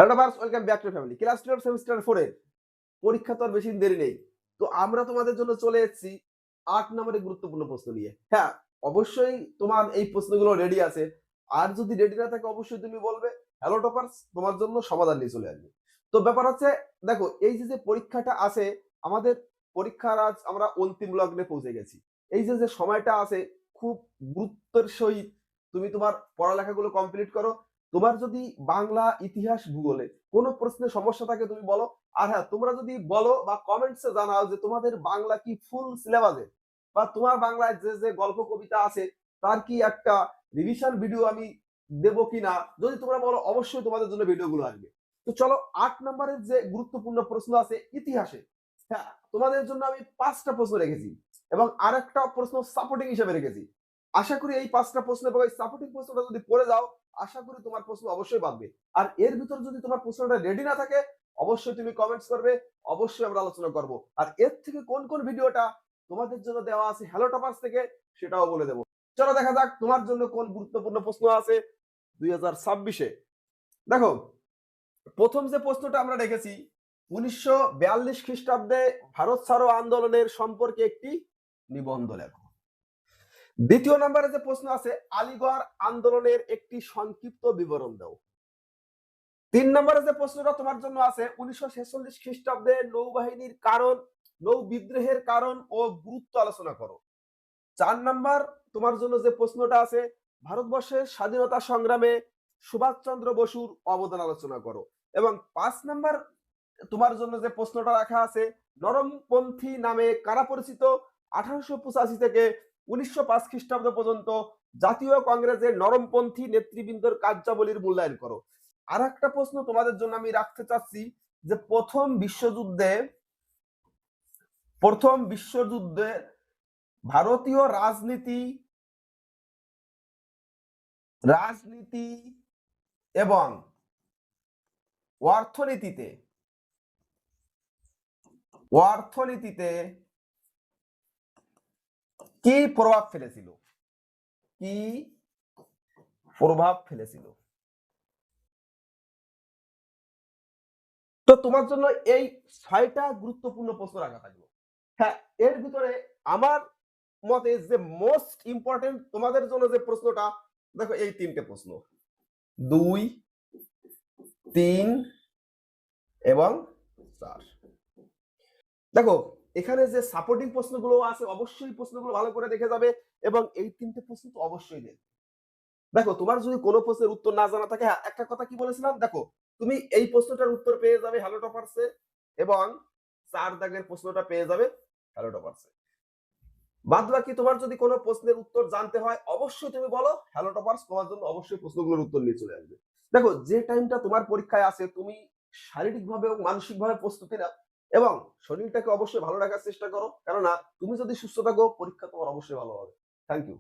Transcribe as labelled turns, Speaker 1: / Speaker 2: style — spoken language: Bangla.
Speaker 1: Hello verse, welcome back to family. Class 12 semester 4 এর পরীক্ষা তো আর বেশি দেরি নেই। তো আমরা তোমাদের জন্য চলে এসেছি 8 নম্বরের গুরুত্বপূর্ণ প্রশ্ন নিয়ে। হ্যাঁ, অবশ্যই তোমার এই প্রশ্নগুলো রেডি আছে। আর যদি রেডি না থাকে অবশ্যই তুমি বলবে। হ্যালো টপার্স, তোমার জন্য সমাধান নিয়ে চলে আসবে। তো ব্যাপার হচ্ছে, দেখো এই যে পরীক্ষাটা আছে, আমাদের পরীক্ষার আজ আমরা অন্তিম লগ্নে পৌঁছে গেছি। এই যে সময়টা আছে, খুব গুরুত্বের সহিত তুমি তোমার পড়ালেখাগুলো কমপ্লিট করো। তোমার যদি বাংলা, ইতিহাস, ভূগোলে কোনো প্রশ্নে সমস্যা থাকে তুমি বলো। আর হ্যাঁ, তোমরা যদি বলো বা কমেন্টসে জানাও যে তোমাদের বাংলা কি ফুল সিলেবাসে, বা তোমার বাংলায় যে গল্প কবিতা আছে তার কি একটা রিভিশন ভিডিও আমি দেবো কিনা, যদি তোমরা বলো অবশ্যই তোমাদের জন্য ভিডিওগুলো আসবে। তো চলো, 8 নম্বরের যে গুরুত্বপূর্ণ প্রশ্ন আছে ইতিহাসে, হ্যাঁ তোমাদের জন্য আমি 5টা প্রশ্ন রেখেছি এবং আরেকটা প্রশ্ন সাপোর্টিং হিসেবে রেখেছি। আশা করি এই 5টা প্রশ্ন এবং এই সাপোর্টিং প্রশ্নটা যদি পড়ে যাও, আশা করি তোমার প্রশ্ন অবশ্যই পাবে। আর এর ভিতর যদি তোমার প্রশ্নটা রেডি না থাকে অবশ্যই তুমি কমেন্টস করবে, অবশ্যই আমরা আলোচনা করব। আর এর থেকে কোন কোন ভিডিওটা তোমাদের জন্য দেওয়া আছে হ্যালো টপার্স থেকে সেটাও বলে দেবো। চলো দেখা যাক তোমার জন্য কোন গুরুত্বপূর্ণ প্রশ্ন আছে 2026-এ। দেখো, প্রথম যে প্রশ্নটা আমরা রেখেছি, 1942 খ্রিস্টাব্দে ভারত ছাড়ো আন্দোলনের সম্পর্কে একটি নিবন্ধ লেখো। দ্বিতীয় নম্বরে যে প্রশ্ন আছে, আলিগড় আন্দোলনের একটি সংক্ষিপ্ত বিবরণ দাও। 3 নম্বরে যে প্রশ্নটা তোমার জন্য আছে, 1946 খ্রিস্টাব্দে নৌবাহিনীর কারণ, নৌ বিদ্রোহের কারণ ও গুরুত্ব আলোচনা করো। 4 নম্বর তোমার জন্য যে প্রশ্নটা আছে, ভারতবর্ষের স্বাধীনতা সংগ্রামে সুভাষচন্দ্র বসুর অবদান আলোচনা করো। এবং 5 নম্বর তোমার জন্য যে প্রশ্নটা রাখা আছে, নরমপন্থী নামে কারা পরিচিত 1885 থেকে 1905 খ্রিস্টাব্দ পর্যন্ত জাতীয় কংগ্রেসের নরমপন্থী নেতৃবৃন্দের কার্যাবলীর মূল্যায়ন করো। আর একটা প্রশ্ন তোমাদের জন্য আমি রাখতে চাচ্ছি যে প্রথম বিশ্বযুদ্ধে ভারতীয় রাজনীতি এবং অর্থনীতিতে কি প্রভাব ফেলেছিল, কি প্রভাব ফেলেছিল। তো তোমার জন্য এই 6টা গুরুত্বপূর্ণ প্রশ্ন রাখা থাকলো। হ্যাঁ, এর ভিতরে আমার মতে যে মোস্ট ইম্পর্টেন্ট তোমাদের জন্য যে প্রশ্নটা, দেখো এই 3টে প্রশ্ন, 2, 3 এবং 4। দেখো এখানে যে সাপোর্টিং প্রশ্নগুলো আছে অবশ্যই প্রশ্নগুলো ভালো করে দেখে যাবে এবং এই 3টে প্রশ্ন তো অবশ্যই দেবে। দেখো তোমার যদি কোনো প্রশ্নের উত্তর না জানা থাকে, হ্যাঁ একটা কথা কি বলেছিলাম, দেখো তুমি এই প্রশ্নটার উত্তর পেয়ে যাবে হ্যালো টপার্সে এবং 4 দাগের প্রশ্নটা পেয়ে যাবে হ্যালো টপার্সে। বাদ বাকি তোমার যদি কোনো প্রশ্নের উত্তর জানতে হয় অবশ্যই তুমি বলো, হ্যালো টপার্স তোমার জন্য অবশ্যই প্রশ্নগুলোর উত্তর নিয়ে চলে আসবে। দেখো যে টাইমটা তোমার পরীক্ষায় আছে তুমি শারীরিকভাবে এবং মানসিকভাবে প্রস্তুতি নাও এবং শরীরটাকে অবশ্যই ভালো রাখার চেষ্টা করো, কেননা তুমি যদি সুস্থ থাকো পরীক্ষা তোমার অবশ্যই ভালো হবে। Thank you.